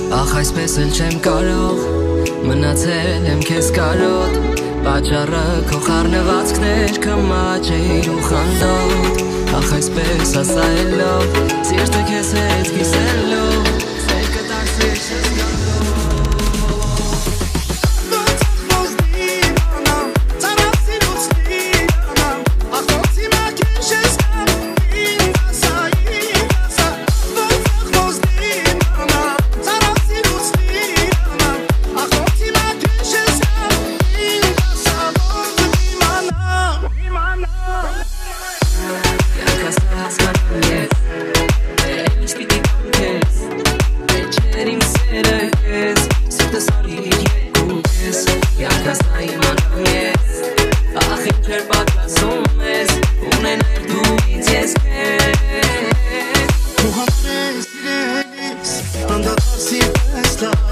Ախ այսպես էլ չեմ կարող, մնացել եմ քեզ կարոտ, պատճառը քո խառնվածքներ կմաճեիր ու խանդոտ, ախ այսպես ասայելով, սիրտը քեզ հետ կիսելով, սեր կտաքսի չես գանդով Yes,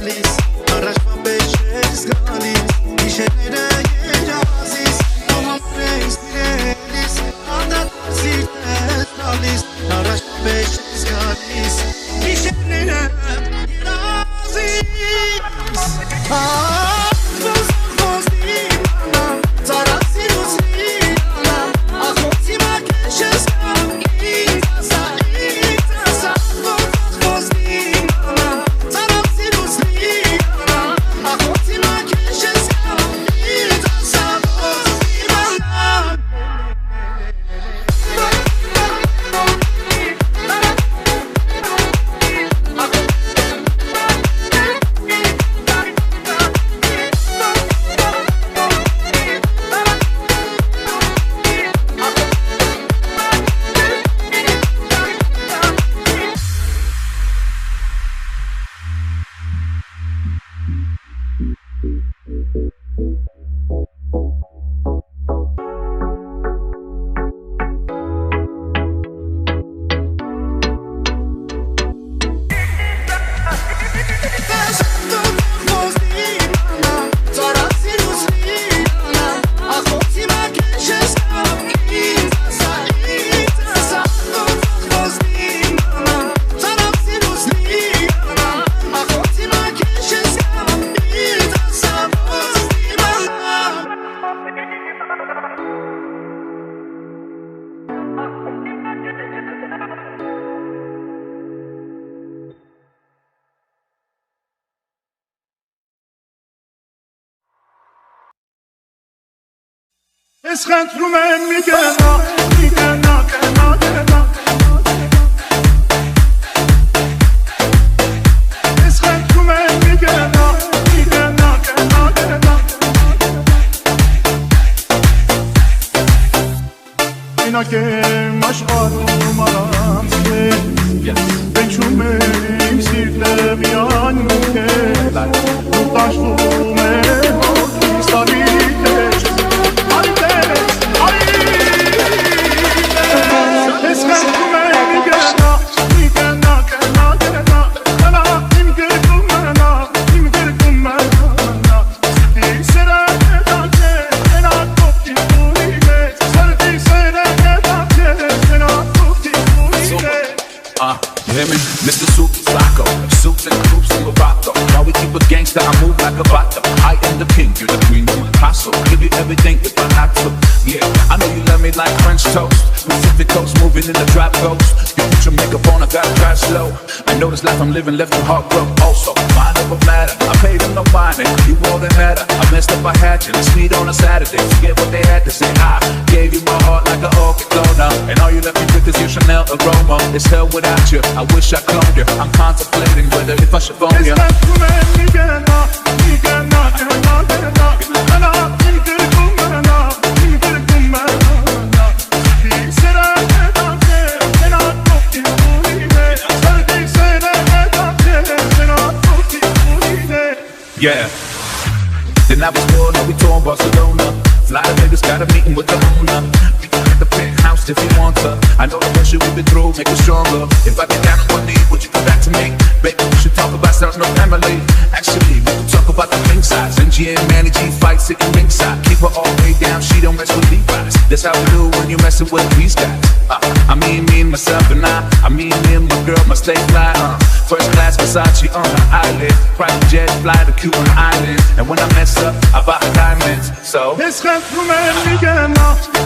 տալիս Առաջվա պես չես գալիս Գիշերները երազիս Քո համար ես սիրելիս Անդադար սիրտ ես տալիս Առաջվա պես չես գալիս Գիշերները երազիս Ես խնդրում եմ մի գնա, մի գնա, գնա, գնա Ես խնդրում եմ մի գնա, մի գնա, գնա, գնա Մենակ եմ աշխարհում առանց քեզ Վենչում է իմ սիրտը միայն ու քեզ Ու տաշվում է հոգիս արիտեջ Mr. Super Psycho, suits and groups in Morocco. Now we keep a gangster, I move like a vato. I am the king, you're the queen, you're Picasso. Give you everything if I had to. Yeah, I know you love me like French toast. Pacific coast, moving in the drop ghost. You put your makeup on, I gotta drive slow. I know this life I'm living left my heart broke. Also, mind over matter, I paid them no mind. You all that matter, I messed up, I had you. Let's meet on a Saturday, forget what they had to say. I gave you my heart like an orchid donor. And all you left me with is your Chanel aroma. It's hell without you, I wish I cloned you. I'm contemplating whether if I should phone you. Yeah. Then I was born, now we touring Barcelona. Fly to Vegas, got a meeting with the owner. We can get the penthouse if you want to. I know the pressure we've been through, make it stronger. If I get down on one knee, would you come back to me? Baby, we should talk about sounds no family. Actually, we can talk about the ring size. NG and Manny G fight sitting ringside. Keep her all the way down, she don't mess with Levi's. That's how we do when you messing with these guys. I mean me and myself and I mean me and my girl, my stay fly. First class Versace on the island. Private jet, fly to Cuban Islands. And when I mess up, I buy diamonds. So Yes, can't you make me get enough?